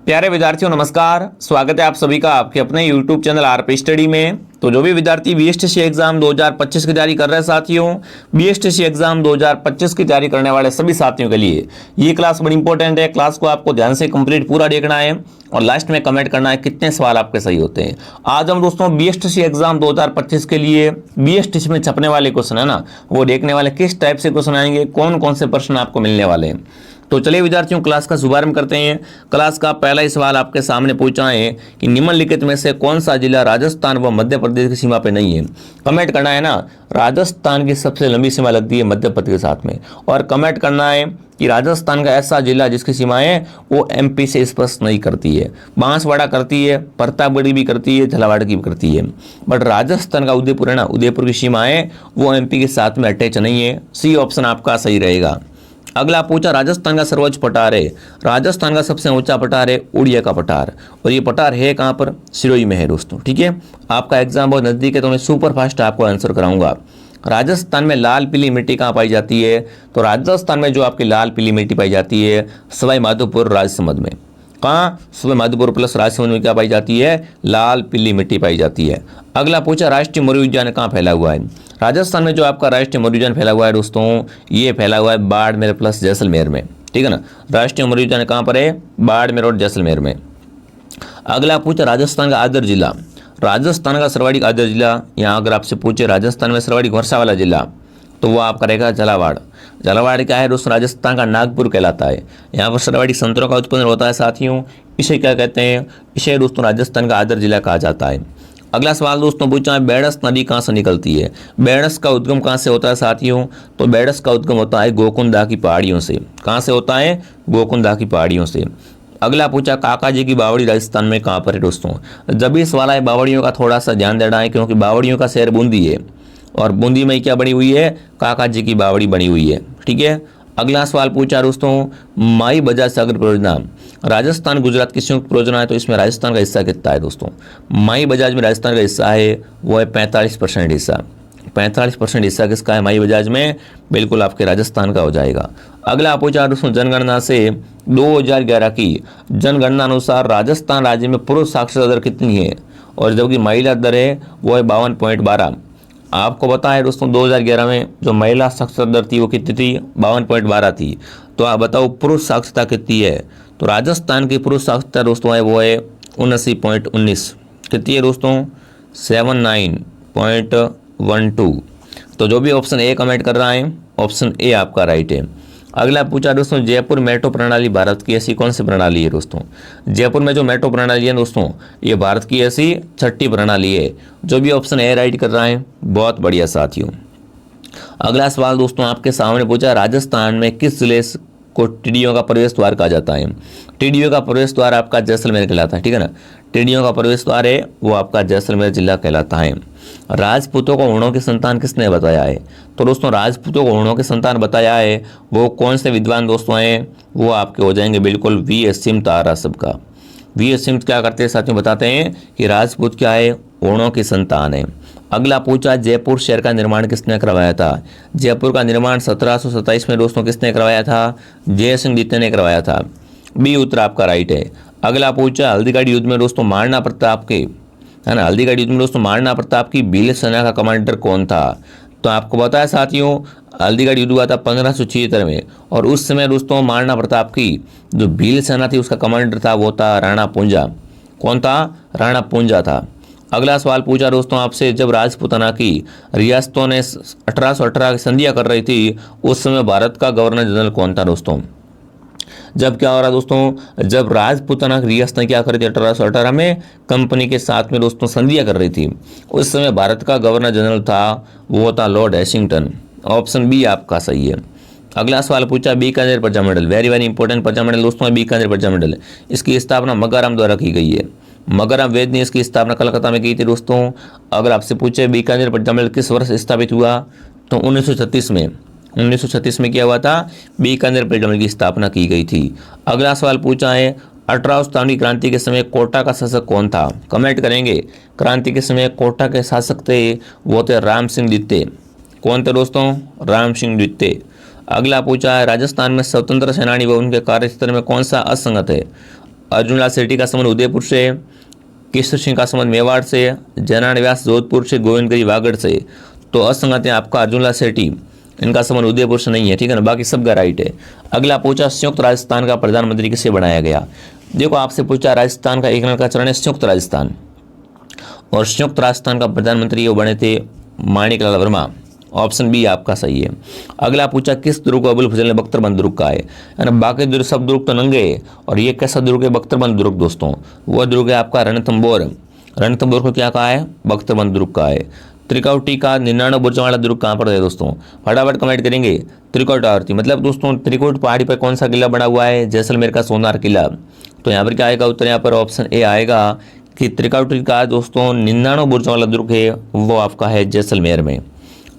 प्यारे विद्यार्थियों नमस्कार। स्वागत है आप सभी का आपके अपने YouTube चैनल आरपी स्टडी में। तो जो भी विद्यार्थी बीएसटीसी एग्जाम 2025 की तैयारी कर रहे हैं साथियों, बीएसटीसी एग्जाम 2025 की तैयारी करने वाले सभी साथियों के लिए ये क्लास बड़ी इंपॉर्टेंट है। क्लास को आपको ध्यान से कंप्लीट पूरा देखना है और लास्ट में कमेंट करना है कितने सवाल आपके सही होते हैं। आज हम दोस्तों बीएसटीसी एग्जाम 2025 के लिए बीएसटीसी में छपने वाले क्वेश्चन है ना, वो देखने वाले किस टाइप से क्वेश्चन आएंगे, कौन कौन से प्रश्न आपको मिलने वाले हैं। तो चलिए विद्यार्थियों क्लास का शुभारंभ करते हैं। क्लास का पहला ही सवाल आपके सामने पूछा है कि निम्नलिखित में से कौन सा जिला राजस्थान व मध्य प्रदेश की सीमा पे नहीं है। कमेंट करना है ना, राजस्थान की सबसे लंबी सीमा लगती है मध्य प्रदेश के साथ में, और कमेंट करना है कि राजस्थान का ऐसा जिला जिसकी सीमाएं वो एमपी से स्पर्श नहीं करती है। बांसवाड़ा करती है, प्रतापगढ़ भी करती है, झालावाड़ की भी करती है, बट राजस्थान का उदयपुर है ना, उदयपुर की सीमाएं वो एमपी के साथ में अटैच नहीं है। सी ऑप्शन आपका सही रहेगा। अगला पूछा राजस्थान का सर्वोच्च पठार है, राजस्थान का सबसे ऊंचा पठार है उड़िया का पठार, और ये पठार है कहाँ पर, सिरोही में है दोस्तों। ठीक है, आपका एग्जाम बहुत नजदीक है तो मैं सुपर फास्ट आपको आंसर कराऊंगा। राजस्थान में लाल पीली मिट्टी कहाँ पाई जाती है, तो राजस्थान में जो आपकी लाल पीली मिट्टी पाई जाती है सवाई माधोपुर राजसमंद में। कहाँ, सवाई माधोपुर प्लस राजसमंद में क्या पाई जाती है, लाल पीली मिट्टी पाई जाती है। अगला पूछा राष्ट्रीय मौर्य उद्यान कहाँ फैला हुआ है। राजस्थान में जो आपका राष्ट्रीय मौर्य उद्यान फैला हुआ है दोस्तों, ये फैला हुआ है बाड़मेर प्लस जैसलमेर में। ठीक है ना, राष्ट्रीय मौर्य उद्यान कहाँ पर है, बाड़मेर और जैसलमेर में। अगला पूछा राजस्थान का आदर जिला, राजस्थान का सर्वाधिक आदर जिला, यहाँ अगर आपसे पूछे राजस्थान में सर्वाधिक वर्षा वाला जिला तो वो आपका रहेगा झालावाड़। झालावाड़ क्या है दोस्तों, राजस्थान का नागपुर कहलाता है। यहाँ पर सर्वाधिक संतरों का उत्पादन होता है साथियों, इसे क्या कहते हैं, इसे दोस्तों राजस्थान का आदर जिला कहा जाता है। अगला सवाल दोस्तों पूछा है बेड़स नदी कहाँ से निकलती है। बेड़स का उद्गम कहाँ से होता है साथियों, तो बेड़स का उद्गम होता है गोकुंदा की पहाड़ियों से। कहाँ से होता है, गोकुंदा की पहाड़ियों से। अगला पूछा काका जी की बावड़ी राजस्थान में कहाँ पर है दोस्तों। जब भी सवाल है बावड़ियों का थोड़ा सा ध्यान देना है, क्योंकि बावड़ियों का शहर बूंदी है और बूंदी में क्या बनी हुई है, काका जी की बावड़ी बनी हुई है। ठीक है, अगला सवाल पूछा दोस्तों माई बजाज सागर परियोजना राजस्थान गुजरात की संयुक्त परियोजना है, तो इसमें राजस्थान का हिस्सा कितना है दोस्तों। माई बजाज में राजस्थान का हिस्सा है वो है 45% हिस्सा। 45% हिस्सा किसका है माई बजाज में, बिल्कुल आपके राजस्थान का हो जाएगा। अगला पूछा दोस्तों जनगणना से 2011 की जनगणना अनुसार राजस्थान राज्य में पुरुष साक्षरता दर कितनी है, और जबकि महिला दर है वो है 52.12। आपको पता है दोस्तों 2011 में जो महिला साक्षरता दर थी वो कितनी थी, 52.12 थी। तो आप बताओ पुरुष साक्षरता कितनी है, तो राजस्थान की पुरुष साक्षरता दोस्तों है वो है 79.19। कितनी है दोस्तों, 79.12। तो जो भी ऑप्शन ए कमेंट कर रहा है ऑप्शन ए आपका राइट है। अगला पूछा दोस्तों जयपुर मेट्रो प्रणाली भारत की ऐसी कौन सी प्रणाली है दोस्तों। जयपुर में जो मेट्रो प्रणाली है दोस्तों ये भारत की ऐसी छठी प्रणाली है। जो भी ऑप्शन ए राइट कर रहा है बहुत बढ़िया साथियों। अगला सवाल दोस्तों आपके सामने पूछा राजस्थान में किस जिले को टिड्डियों का प्रवेश द्वार कहा जाता है। टिड्डियों का प्रवेश द्वार आपका जैसलमेर कहलाता है। ठीक है ना, टिड्डियों का प्रवेश द्वार है वो आपका जैसलमेर जिला कहलाता है। राजपूतों को ऊँटों की संतान किसने बताया है, तो दोस्तों राजपूतों को ऊँटों की संतान बताया है वो कौन से विद्वान दोस्तों हैं, वो आपके हो जाएंगे बिल्कुल वी एस सिमत आरा सबका। वी एस सिमत क्या करते हैं साथियों, बताते हैं कि राजपूत क्या है, ऊँटों की संतान है। अगला पूछा जयपुर शहर का निर्माण किसने करवाया था। जयपुर का निर्माण 1727 में दोस्तों किसने करवाया था, जय सिंह द्वितीय ने करवाया था। बी उत्तर आपका राइट है। अगला पूछा हल्दीघाटी युद्ध में दोस्तों महाराणा प्रताप के, है ना, हल्दीघाटी युद्ध में दोस्तों महाराणा प्रताप की भील सेना का कमांडर कौन था। तो आपको पता है साथियों हल्दीघाटी युद्ध हुआ था 1576 में, और उस समय दोस्तों महाराणा प्रताप की जो भील सेना थी उसका कमांडर था वो था राणा पूंजा। कौन था, राणा पूंजा था। अगला सवाल पूछा दोस्तों आपसे जब राजपूताना की रियासतों ने 1818 की संधियां कर रही थी उस समय भारत का गवर्नर जनरल कौन था दोस्तों। जब क्या हो रहा दोस्तों, जब राजपूताना की रियासतें क्या कर रही थी 1818 में कंपनी के साथ में दोस्तों संधियां कर रही थी, उस समय भारत का गवर्नर जनरल था वो था लॉर्ड हैशिंगटन। ऑप्शन बी आपका सही है। अगला सवाल पूछा बीकानेर प्रजा मंडल, वेरी वेरी इंपॉर्टेंट प्रजा मंडल दोस्तों बीकानेर प्रजा मंडल, इसकी स्थापना मगाराम द्वारा की गई है। मगराम वेद ने इसकी स्थापना कलकत्ता में की थी दोस्तों। अगर आपसे पूछे बीकानेर प्रजा मंडल किस वर्ष स्थापित हुआ, तो 1936 में। 1936 में क्या हुआ था, बीकानेर प्रजा मंडल की स्थापना की गई थी। अगला सवाल पूछा है 18वीं शताब्दी क्रांति के समय कोटा का शासक कौन था। कमेंट करेंगे क्रांति के समय कोटा के शासक थे वो थे राम सिंह द्वितीय। कौन थे दोस्तों, राम सिंह द्वितीय। अगला पूछा है राजस्थान में स्वतंत्र सेनानी व उनके कार्यक्षेत्र में कौन सा असंगत है। अर्जुनलाल शेट्टी का संबंध उदयपुर से, केशर सिंह का संबंध मेवाड़ से, जयनारायण व्यास जोधपुर से, गोविंदगिरी वागड़ से। तो असंगत है आपका अर्जुनलाल शेट्टी, इनका संबंध उदयपुर से नहीं है, ठीक है ना, बाकी सबका राइट है। अगला पूछा संयुक्त राजस्थान का प्रधानमंत्री किसे बनाया गया। देखो आपसे पूछा राजस्थान का एक नंबर का चरण है संयुक्त राजस्थान, और संयुक्त राजस्थान का प्रधानमंत्री वो बने थे माणिकलाल वर्मा। ऑप्शन बी आपका सही है। अगला पूछा किस दुर्ग को अबुल फजल ने बख्तरबंद दुर्ग कहा है, यानी बाकी दुर्ग सब दुर्ग तो नंगे है, और ये कैसा दुर्ग है, बख्तरबंद दुर्ग दोस्तों। वह दुर्ग है आपका रणथंबोर, रणथंबोर को क्या कहा है, बख्तरबंद दुर्ग कहा है। त्रिकौटी का 99 बुर्जों वाला दुर्ग कहाँ पर है दोस्तों, फटाफट कमेंट करेंगे। त्रिकोटावर्ती मतलब दोस्तों त्रिकुट पहाड़ी पर कौन सा किला बना हुआ है, जैसलमेर का सोनार किला। तो यहाँ पर क्या आएगा उत्तर, यहाँ पर ऑप्शन ए आएगा कि त्रिकौटी का दोस्तों 99 बुर्जों वाला दुर्ग है वो आपका है जैसलमेर में।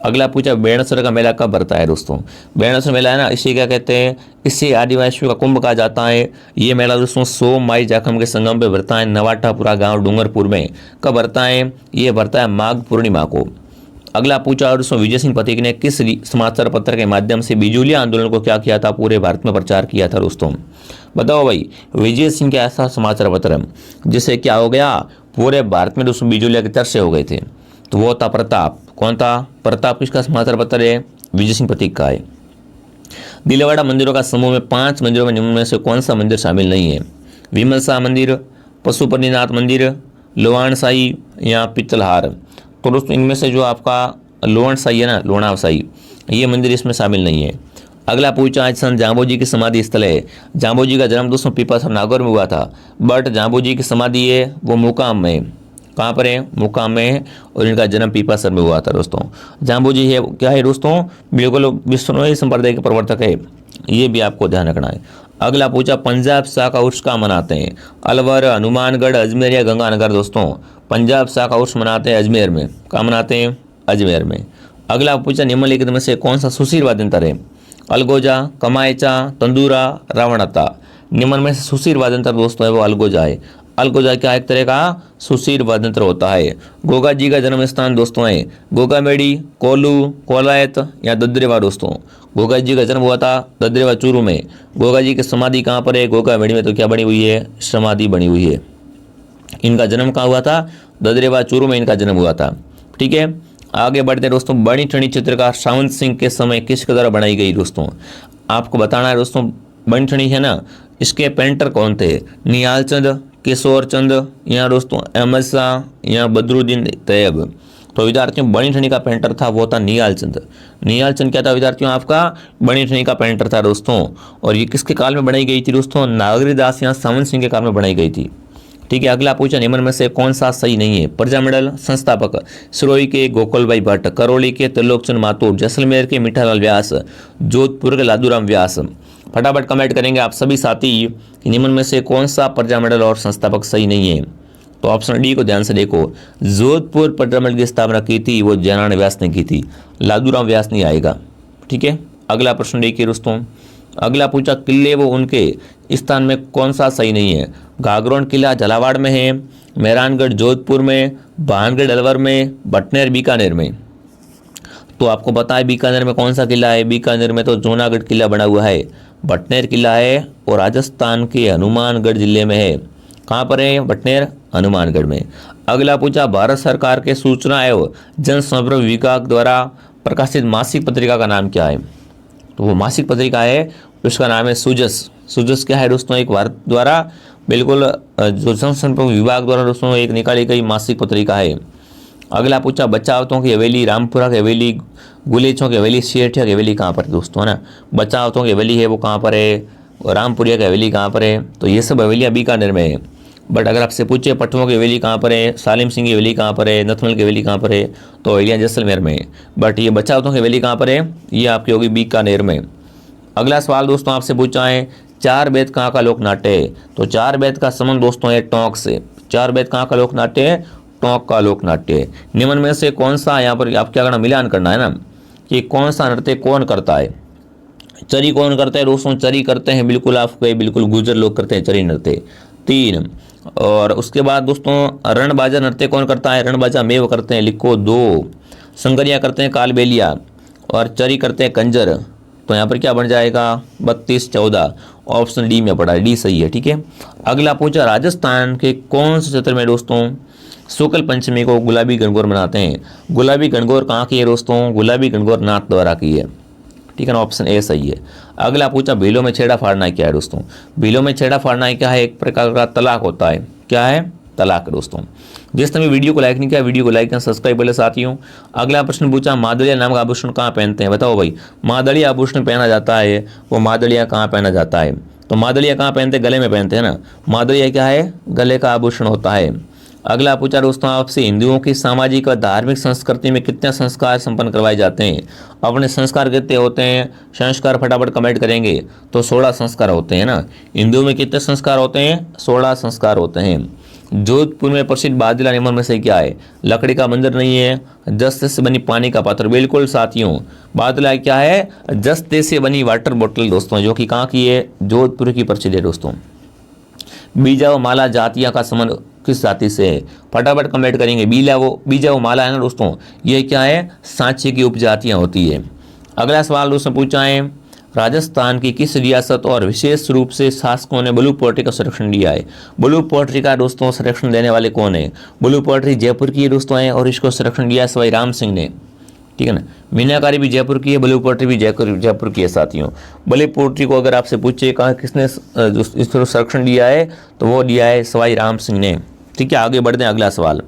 अगला पूछा बेणसर का मेला कब भरता है दोस्तों। बेणसर मेला है ना, इसे क्या कहते हैं, इसे आदिवासियों का कुंभ कहा जाता है। ये मेला दोस्तों 100 माई जाखम के संगम पे भरता है, नवाटापुरा गांव डूंगरपुर में। कब भरता है, ये भरता है माघ पूर्णिमा को। अगला पूछा और दोस्तों विजय सिंह पथिक ने किस समाचार पत्र के माध्यम से बिजूलिया आंदोलन को क्या किया था, पूरे भारत में प्रचार किया था दोस्तों। बताओ भाई, विजय सिंह का ऐसा समाचार पत्र जिससे क्या हो गया, पूरे भारत में दोस्तों बिजूलिया के चर्चे हो गए थे, तो वो था प्रताप। कौन था, प्रताप। किसका समाचार पत्र है, विजय सिंह पथिक का है। दिलवाड़ा मंदिरों का समूह में 5 मंदिरों में निम्न में से कौन सा मंदिर शामिल नहीं है, विमल शाह मंदिर, पशुपतिनाथ मंदिर, लोहाण साई या पित्तलहार। तो दोस्तों इनमें से जो आपका लोहाण साई है ना, लोणाव साई, ये मंदिर इसमें शामिल नहीं है। अगला पूछा आज संत जाम्बोजी की समाधि स्थल है। जाम्बोजी का जन्म दोस्तों पीपासर नागौर में हुआ था, बट जाम्बोजी की समाधि है वो मुकाम में, कहाँ पर है, मुकाम में है, और इनका जन्म पीपासर में हुआ था दोस्तों। जाम्बोजी है क्या है दोस्तों, बिल्कुल बिश्नोई संप्रदाय के प्रवर्तक है, ये भी आपको ध्यान रखना है। अगला पूछा पंजाब शाह का उर्स कहाँ मनाते हैं, अलवर, हनुमानगढ़, अजमेर या गंगानगर। दोस्तों पंजाब शाह का उर्स मनाते हैं अजमेर में। कहाँ मनाते हैं, अजमेर में। अगला पूछा निम्नलिखित में से कौन सा सुशील वाद्यंत्र है, अलगोजा, कमायचा, तंदूरा, रावणता। निम्न में से सुशील वाद्यंत्र दोस्तों है वो अलगोजा है। अलगोजा क्या एक तरह का सुशील वाद्यंत्र होता है। गोगा जी का जन्म स्थान दोस्तों है गोगामेड़ी, कोलू, कोलायत या ददरेवा। दोस्तों गोगा जी का जन्म हुआ था ददरेवा चूरू में। गोगा जी की समाधि कहाँ पर है, गोगामेड़ी में। तो क्या बनी हुई है, समाधि बनी हुई है। इनका जन्म कहाँ हुआ था, ददरेवा चूरू में इनका जन्म हुआ था, ठीक है। आगे बढ़ते हैं दोस्तों, बड़ी ठणी चित्रकार सावंत सिंह के समय किसके द्वारा बनाई गई। दोस्तों आपको बताना है दोस्तों, बड़ी ठणी है ना, इसके पेंटर कौन थे, निहाल चंद, किशोर चंद या दोस्तों अहमद शाह या बदरुद्दीन तैयब। तो विद्यार्थियों बड़ी ठणी का पेंटर था वो था निहाल चंद। निहाल चंद क्या था विद्यार्थियों, आपका बड़ी ठणी का पेंटर था दोस्तों। और ये किसके काल में बनाई गई थी दोस्तों, नागरीदास या सावंत सिंह के काल में बनाई गई थी, ठीक है। अगला पूछा निम्न में से कौन सा सही नहीं है, प्रजामंडल संस्थापक सिरोही के गोकुलभाई भट्ट, करौली के त्रिलोकचंद माथुर, जैसलमेर के मीठालाल व्यास, जोधपुर के लादूराम व्यास। फटाफट कमेंट करेंगे आप सभी साथी कि निम्न में से कौन सा प्रजामंडल और संस्थापक सही नहीं है। तो ऑप्शन डी को ध्यान से देखो, जोधपुर प्रजामंडल की स्थापना की थी वो जयनारायण व्यास ने की थी, लादूराम व्यास नहीं आएगा, ठीक है। अगला प्रश्न देखिए दोस्तों, अगला पूछा किले वो उनके स्थान में कौन सा सही नहीं है, घाघरोन किला झालावाड़ में है, मेहरानगढ़ जोधपुर में, भानगढ़ अलवर में, भटनेर बीकानेर में। तो आपको पता है बीकानेर में कौन सा किला है, बीकानेर में तो जूनागढ़ किला बना हुआ है, भटनेर किला है और राजस्थान के हनुमानगढ़ जिले में है। कहाँ पर है, भटनेर, हनुमानगढ़ में। अगला पूछा भारत सरकार के सूचना एवं जनसंपर्क विभाग द्वारा प्रकाशित मासिक पत्रिका का नाम क्या है। तो वो मासिक पत्रिका है उसका नाम है सुजस। सुजस क्या है दोस्तों, एक भारत द्वारा बिल्कुल जो जनसंपर्क विभाग द्वारा दोस्तों एक निकाली गई मासिक पत्रिका है। अगला पूछा बचावतों की हवेली, रामपुरा की हवेली, गुलेचों की हवेली, सेठिया की हवेली कहाँ पर दोस्तों, है ना। बचावतों की हवेली है वो कहाँ पर है, और रामपुरिया की हवेली कहाँ पर है। तो ये सब हवेलियाँ बीकानेर में है। बट अगर आपसे पूछे पटवों की हवेली कहाँ पर है, सालिम सिंह की हवेली कहाँ पर है, नथमल की हवेली कहाँ पर है, तो हवेलियाँ जैसलमेर में है। बट ये बचावतों की हवेली कहाँ पर है, ये आपकी होगी बीकानेर में। अगला सवाल दोस्तों आपसे पूछा है चार बेद कहाँ का लोक नाट्य है। तो चार बेद का संबंध दोस्तों है टोंक से। चार बेद कहाँ का लोक नाट्य है, टोंक का लोक नाट्य है। निम्न में से कौन सा, यहाँ पर आप क्या करना, मिलान करना है ना, कि कौन सा नृत्य कौन करता है। चरी कौन करता है दोस्तों, चरी करते हैं बिल्कुल आपके बिल्कुल गुर्जर लोग करते हैं चरी नृत्य, 3। और उसके बाद दोस्तों रणबाजा नृत्य कौन करता है, रणबाजा मेव करते हैं, लिखो 2। संगरिया करते हैं कालबेलिया, और चरी करते हैं कंजर, तो यहाँ पर क्या बन जाएगा 32-14, ऑप्शन डी में पड़ा है, डी सही है। ठीक है, अगला पूछा राजस्थान के कौन से क्षेत्र में दोस्तों शुक्ल पंचमी को गुलाबी गणगौर मनाते हैं। गुलाबी गणगौर कहाँ की है दोस्तों, गुलाबी गणगौर नाथ द्वारा की है। ठीक है ना, ऑप्शन ए सही है। अगला पूछा बिलों में छेड़ा फाड़ना क्या है दोस्तों। बिलों में छेड़ा फाड़ना क्या है, एक प्रकार का तलाक होता है। क्या है, तलाक दोस्तों। जिसने भी वीडियो को लाइक नहीं किया, वीडियो को लाइक एंड सब्सक्राइब पहले साथियों। अगला प्रश्न पूछा मादड़िया नाम का आभूषण कहाँ पहनते हैं, बताओ भाई। मादड़िया आभूषण पहना जाता है, वो मादड़िया कहाँ पहना जाता है, तो मादड़िया कहाँ पहनते हैं, गले में पहनते हैं ना। मादड़िया क्या है, गले का आभूषण होता है। अगला पूछा दोस्तों आपसे हिंदुओं की सामाजिक और धार्मिक संस्कृति में कितने संस्कार संपन्न करवाए जाते हैं। अपने संस्कार कितने होते हैं, संस्कार फटाफट कमेंट करेंगे। तो 16 संस्कार होते हैं ना। हिंदुओं में कितने संस्कार होते हैं, 16 संस्कार होते हैं। जोधपुर में प्रसिद्ध बादला नियमन में से क्या है, लकड़ी का मंदिर नहीं है, जस्ते से बनी पानी का पात्र, बिल्कुल साथियों। बादला क्या है, जस्ते से बनी वाटर बोतल दोस्तों, जो कि कहाँ की है, जोधपुर की प्रसिद्ध है दोस्तों। बीजा व माला जातियां का संबंध किस जाति से है, फटाफट कमेंट करेंगे। बीजा वो माला है ना दोस्तों, ये क्या है, सांचे की उपजातियां होती है। अगला सवाल दोस्तों पूछा है राजस्थान की किस रियासत और विशेष रूप से शासकों ने ब्लू पोएट्री का संरक्षण लिया है। ब्लू पोएट्री का दोस्तों संरक्षण देने वाले कौन है, ब्लू पोएट्री जयपुर की दोस्तों है, और इसको संरक्षण दिया सवाई राम सिंह ने। ठीक है ना, मीनाकारी भी जयपुर की है, ब्लू पोएट्री भी जयपुर की है साथियों। ब्लू पोएट्री को अगर आपसे पूछे कहा किसने इसको संरक्षण दिया है, तो वो दिया है सवाई राम सिंह ने। ठीक है, आगे बढ़ते हैं। अगला सवाल,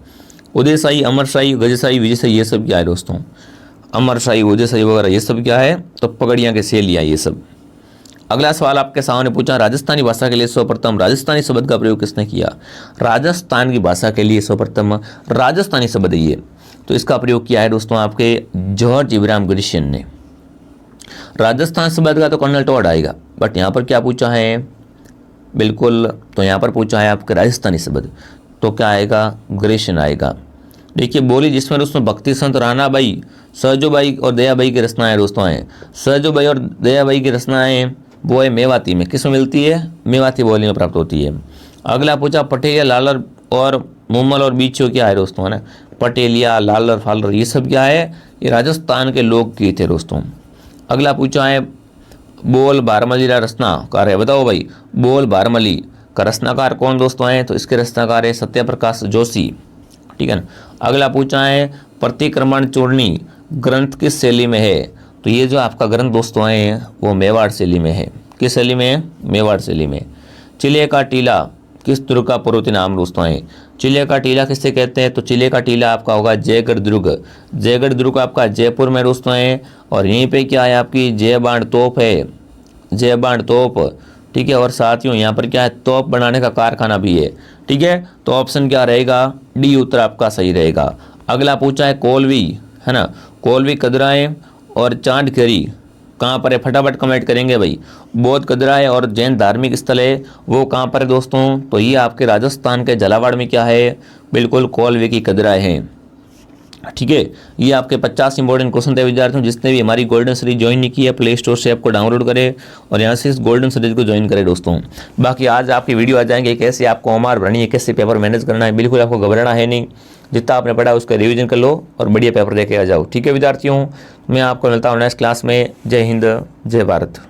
उदयशाही, अमरशाही, गजशाही, विजयशाही, ये सब क्या है दोस्तों। अमरशाही, उदयशाही वगैरह ये सब क्या है, तो पगड़ियाँ के सेलियाँ ये सब। अगला सवाल आपके सामने पूछा राजस्थानी भाषा के लिए सर्वप्रथम राजस्थानी शब्द का प्रयोग किसने किया। राजस्थान की भाषा के लिए सर्वप्रथम राजस्थानी शब्द है ये, तो इसका प्रयोग किया है दोस्तों आपके जॉर्ज इब्राहिम ग्रिशियन ने। राजस्थान शब्द का तो कर्नल टॉड आएगा, बट यहाँ पर क्या पूछा है, बिल्कुल, तो यहाँ पर पूछा है आपके राजस्थानी शब्द, तो क्या आएगा, ग्रिशियन आएगा। देखिए बोली जिसमें दोस्तों भक्ति संत राणाबाई, सहजोबाई और दयाबाई की रचनाएं दोस्तों हैं। सहजोबाई और दयाबाई की रचनाएं वो है मेवाती में, किस में मिलती है, मेवाती बोली में प्राप्त होती है। अगला पूछा पटेलिया, लालर और मुमल और बीचो क्या है दोस्तों, है ना। पटेलिया, लालर, फालर ये सब क्या है, ये राजस्थान के लोकगीत है दोस्तों। अगला पूछा है बोल बारमली का रचनाकार है, बताओ भाई। बोल बारमली का रचनाकार कौन दोस्तों है, तो इसके रचनाकार है सत्यप्रकाश जोशी। ठीक है ना। अगला पूछा है प्रतिक्रमण चूर्णी ग्रंथ किस शैली में है, तो ये जो आपका ग्रंथ दोस्तों है वो मेवाड़ शैली में है। किस शैली में है, मेवाड़ शैली में। चिले का टीला किस दुर्ग का पूर्ववर्ती नाम दोस्तों है। चिले का टीला किससे कहते हैं, तो चिले का टीला आपका होगा जयगढ़ दुर्ग। जयगढ़ दुर्ग आपका जयपुर में दोस्तों है, और यहीं पे क्या है आपकी जयबाण तोप है, जयबाण तोप। ठीक है, और साथियों यहाँ पर क्या है, तोप बनाने का कारखाना भी है। ठीक है, तो ऑप्शन क्या रहेगा, डी उत्तर आपका सही रहेगा। अगला पूछा है कोलवी, है ना, कोलवी कदराएं और चांदखेरी कहाँ पर है, फटाफट कमेंट करेंगे भाई। बौद्ध कदराएं और जैन धार्मिक स्थल है वो कहाँ पर है दोस्तों, तो ये आपके राजस्थान के झालावाड़ में क्या है, बिल्कुल कोलवी की कदराएं हैं। ठीक है, ये आपके 50 इंपॉर्टेंट क्वेश्चन थे विद्यार्थियों। जिसने भी हमारी गोल्डन सीरीज ज्वाइन नहीं की है, प्ले स्टोर से ऐप को डाउनलोड करें और यहाँ से इस गोल्डन सीरीज को ज्वाइन करें दोस्तों। बाकी आज आपकी वीडियो आ जाएंगे कैसे आपको ओमार भरनी है, कैसे पेपर मैनेज करना है, बिल्कुल आपको घबराना है नहीं। जितना आपने पढ़ा उसका रिवीजन कर लो और बढ़िया पेपर दे के आ जाओ। ठीक है विद्यार्थियों, मैं आपको मिलता हूँ नेक्स्ट क्लास में। जय हिंद, जय भारत।